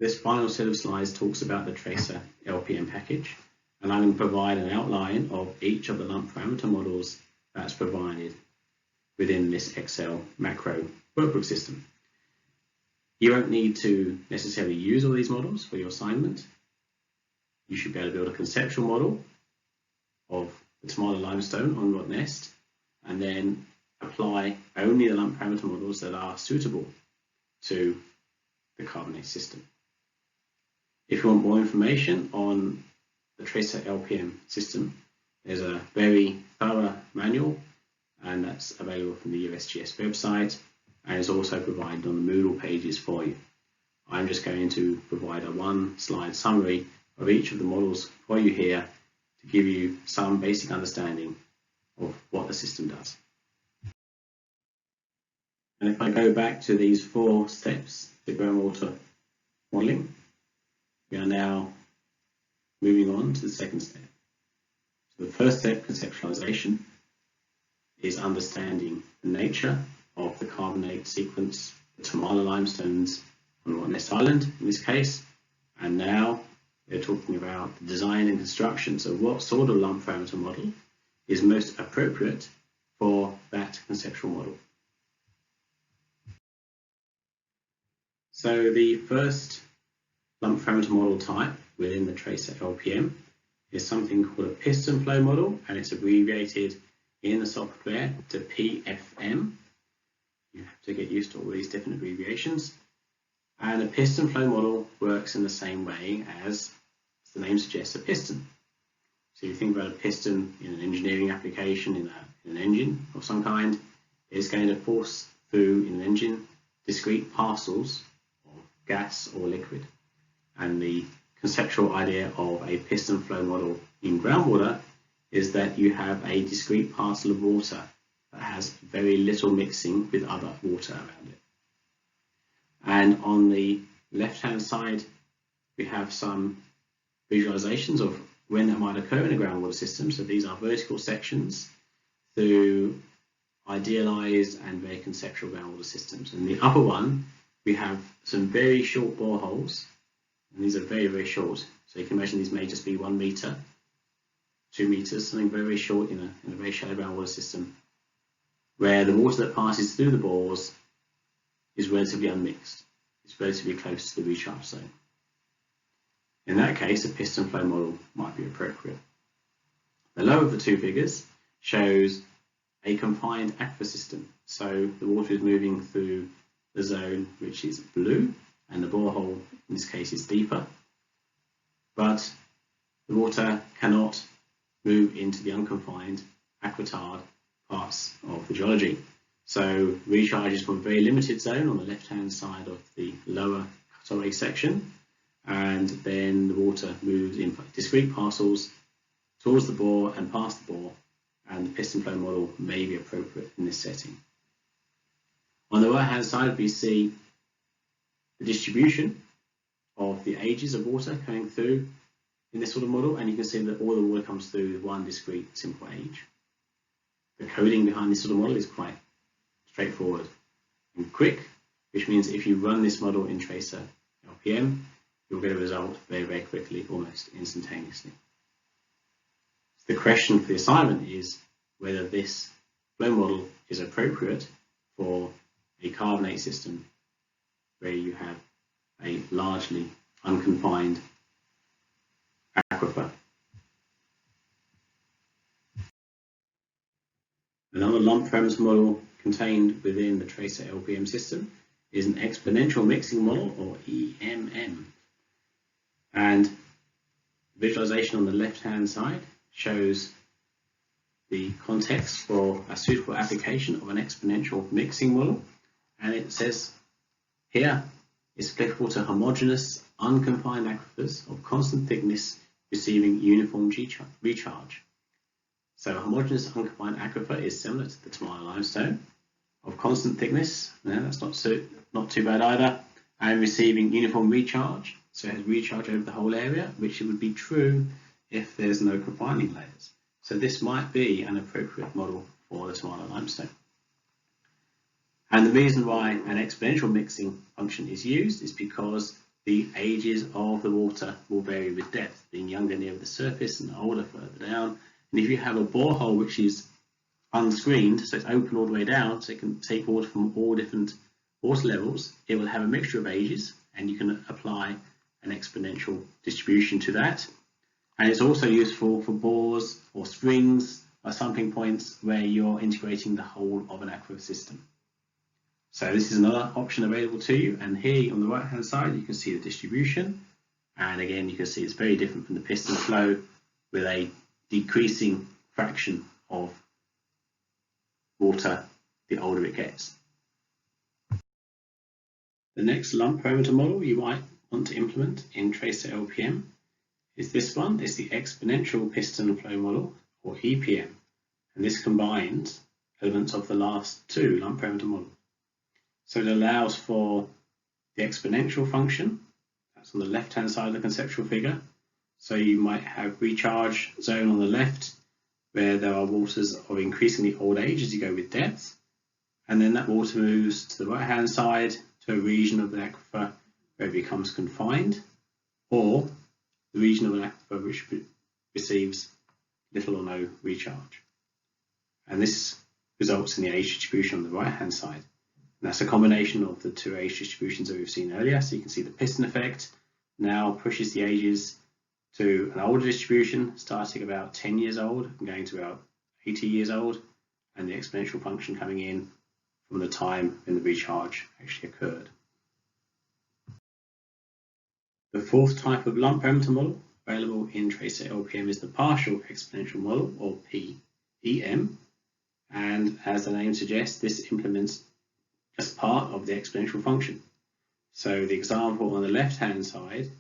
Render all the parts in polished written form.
This final set of slides talks about the TracerLPM package, and I'm going to provide an outline of each of the lump parameter models that's provided within this Excel macro workbook system. You won't need to necessarily use all these models for your assignment. You should be able to build a conceptual model of the Tamala limestone on Rottnest and then apply only the lump parameter models that are suitable to the carbonate system. If you want more information on the TracerLPM system, there's a very thorough manual, and that's available from the USGS website, and is also provided on the Moodle pages for you. I'm just going to provide a one-slide summary of each of the models for you here to give you some basic understanding of what the system does. And if I go back to these 4 steps, the groundwater modelling, we are now moving on to the second step. So the first step, conceptualization, is understanding the nature of the carbonate sequence, the Tamala limestones on Rottnest Island in this case, and now they're talking about the design and construction. So what sort of lump parameter model is most appropriate for that conceptual model? So the first lump parameter model type within the TracerLPM is something called a Piston-Flow model, and it's abbreviated in the software to PFM. You have to get used to all these different abbreviations. And a Piston-Flow model works in the same way as the name suggests, a piston. So you think about a piston in an engineering application, in an engine of some kind, it's going to force through in an engine discrete parcels of gas or liquid. And the conceptual idea of a piston-flow model in groundwater is that you have a discrete parcel of water that has very little mixing with other water around it. And on the left-hand side, we have some visualizations of when that might occur in a groundwater system. So these are vertical sections through idealized and very conceptual groundwater systems. In the upper one, we have some very short boreholes, and these are very, very short. So you can imagine these may just be 1 meter, 2 meters, something very, very short in a very shallow groundwater system, where the water that passes through the bores is relatively unmixed. It's relatively close to the recharge zone. In that case, a piston-flow model might be appropriate. The lower of the 2 figures shows a confined aquifer system. So the water is moving through the zone which is blue, and the borehole in this case is deeper, but the water cannot move into the unconfined aquitard parts of the geology. So recharge is from a very limited zone on the left-hand side of the lower cutaway section, and then the water moves in discrete parcels towards the bore and past the bore, and the piston-flow model may be appropriate in this setting. On the right-hand side, we see the distribution of the ages of water coming through in this sort of model, and you can see that all the water comes through with one discrete simple age. The coding behind this sort of model is quite straightforward and quick, which means if you run this model in TracerLPM, you'll get a result very, very quickly, almost instantaneously. The question for the assignment is whether this flow model is appropriate for a carbonate system where you have a largely unconfined aquifer. Another lump parameter model contained within the TracerLPM system is an exponential mixing model, or EMM. And visualization on the left-hand side shows the context for a suitable application of an exponential mixing model. And it says here, it's applicable to homogeneous, unconfined aquifers of constant thickness receiving uniform recharge. So a homogeneous, unconfined aquifer is similar to the Tamala limestone of constant thickness. No, that's not too bad either. And receiving uniform recharge. So it has recharge over the whole area, which would be true if there's no confining layers. So this might be an appropriate model for the Tamala limestone. And the reason why an exponential mixing function is used is because the ages of the water will vary with depth, being younger near the surface and older further down. And if you have a borehole which is unscreened, so it's open all the way down, so it can take water from all different water levels, it will have a mixture of ages, and you can apply an exponential distribution to that. And it's also useful for bores or springs or sampling points where you're integrating the whole of an aquifer system. So this is another option available to you, and here on the right hand side you can see the distribution, and again you can see it's very different from the piston flow with a decreasing fraction of water the older it gets. The next lump parameter model you might want to implement in TracerLPM is this one. It's the Exponential Piston Flow Model, or EPM, and this combines elements of the last two lump parameter models. So it allows for the exponential function, that's on the left hand side of the conceptual figure. So you might have recharge zone on the left where there are waters of increasingly old age as you go with depth, and then that water moves to the right hand side to a region of the aquifer where it becomes confined, or the region of an aquifer which receives little or no recharge. And this results in the age distribution on the right hand side. And that's a combination of the two age distributions that we've seen earlier. So you can see the piston effect now pushes the ages to an older distribution, starting about 10 years old and going to about 80 years old, and the exponential function coming in from the time when the recharge actually occurred. The fourth type of lump parameter model available in TracerLPM is the partial exponential model, or PEM, and as the name suggests, this implements as part of the exponential function. So the example on the left hand side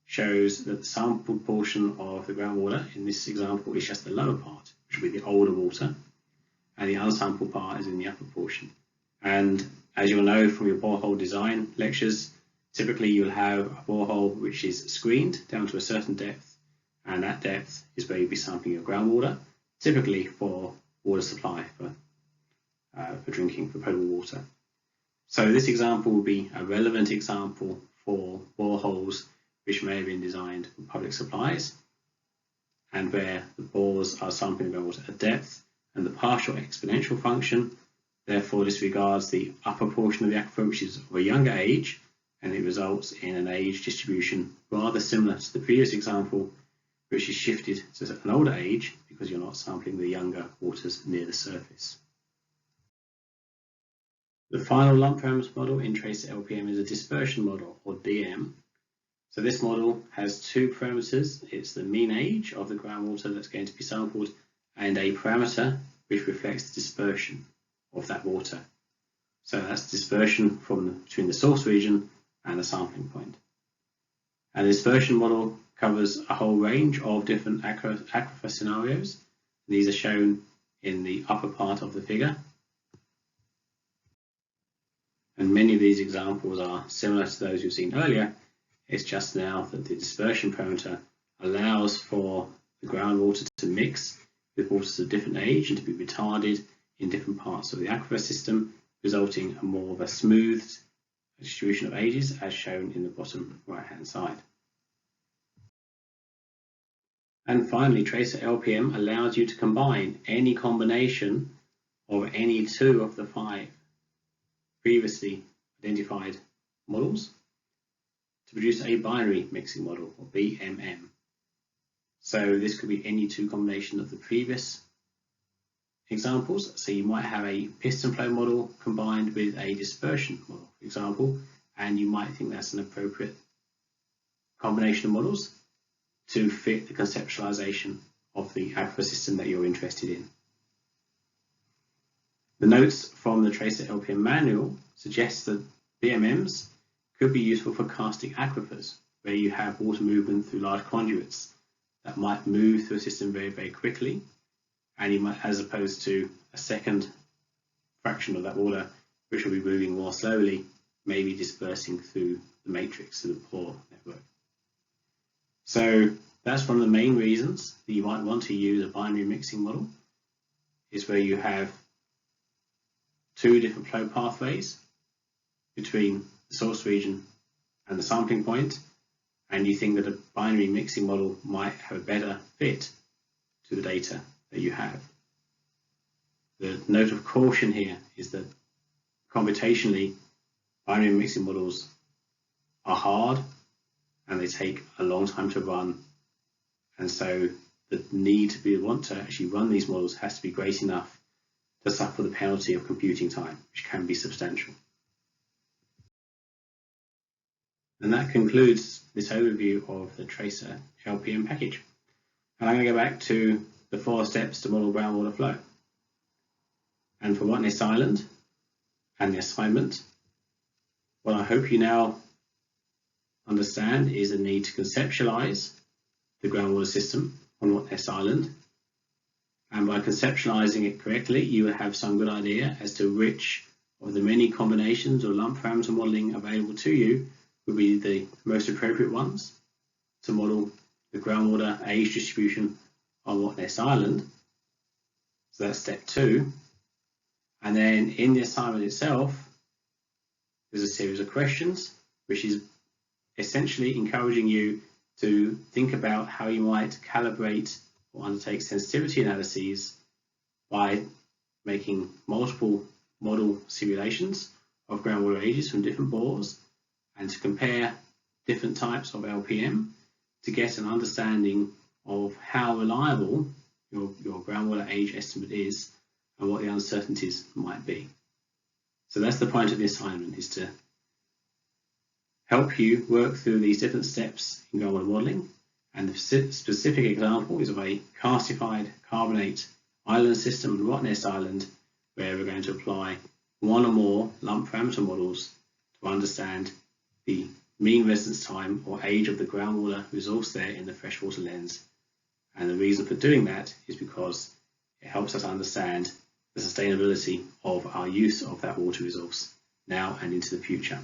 shows that the sampled portion of the groundwater in this example is just the lower part, which will be the older water, and the unsampled part is in the upper portion. And as you'll know from your borehole design lectures, typically you'll have a borehole which is screened down to a certain depth, and that depth is where you'll be sampling your groundwater, typically for water supply, for drinking, for potable water. So this example will be a relevant example for boreholes which may have been designed for public supplies, and where the bores are sampling groundwater at depth, and the partial exponential function therefore disregards the upper portion of the aquifer, which is of a younger age, and it results in an age distribution rather similar to the previous example, which is shifted to an older age because you're not sampling the younger waters near the surface. The final lump parameter model in TracerLPM is a dispersion model, or DM. So this model has two parameters. It's the mean age of the groundwater that's going to be sampled, and a parameter which reflects the dispersion of that water. So that's dispersion between the source region and the sampling point. And the dispersion model covers a whole range of different aquifer scenarios. These are shown in the upper part of the figure. And many of these examples are similar to those you've seen earlier. It's just now that the dispersion parameter allows for the groundwater to mix with waters of different age and to be retarded in different parts of the aquifer system, resulting in more of a smoothed distribution of ages as shown in the bottom right hand side. And finally, TracerLPM allows you to combine any combination of any two of the 5 previously identified models to produce a binary mixing model, or BMM. So this could be any two combination of the previous examples. So you might have a piston flow model combined with a dispersion model, for example, and you might think that's an appropriate combination of models to fit the conceptualization of the aquifer system that you're interested in. The notes from the TracerLPM manual suggest that BMMs could be useful for karstic aquifers, where you have water movement through large conduits that might move through a system very, very quickly, and you might, as opposed to a second fraction of that water, which will be moving more slowly, maybe dispersing through the matrix, through the pore network. So that's one of the main reasons that you might want to use a binary mixing model, is where you have two different flow pathways between the source region and the sampling point, and you think that a binary mixing model might have a better fit to the data that you have. The note of caution here is that computationally, binary mixing models are hard and they take a long time to run, and so the need to want to actually run these models has to be great enough to suffer the penalty of computing time, which can be substantial. And that concludes this overview of the TracerLPM package. And I'm going to go back to the 4 steps to model groundwater flow. And for Rottnest Island and the assignment, what I hope you now understand is the need to conceptualize the groundwater system on Rottnest Island. And by conceptualizing it correctly, you will have some good idea as to which of the many combinations or lump parameter modeling available to you would be the most appropriate ones to model the groundwater age distribution on Rottnest Island. So that's step 2. And then in the assignment itself, there's a series of questions, which is essentially encouraging you to think about how you might calibrate or undertake sensitivity analyses by making multiple model simulations of groundwater ages from different bores, and to compare different types of LPM to get an understanding of how reliable your groundwater age estimate is and what the uncertainties might be. So that's the point of the assignment, is to help you work through these different steps in groundwater modelling. And the specific example is of a karstified carbonate island system in Rottnest Island, where we're going to apply one or more lump parameter models to understand the mean residence time or age of the groundwater resource there in the freshwater lens. And the reason for doing that is because it helps us understand the sustainability of our use of that water resource now and into the future.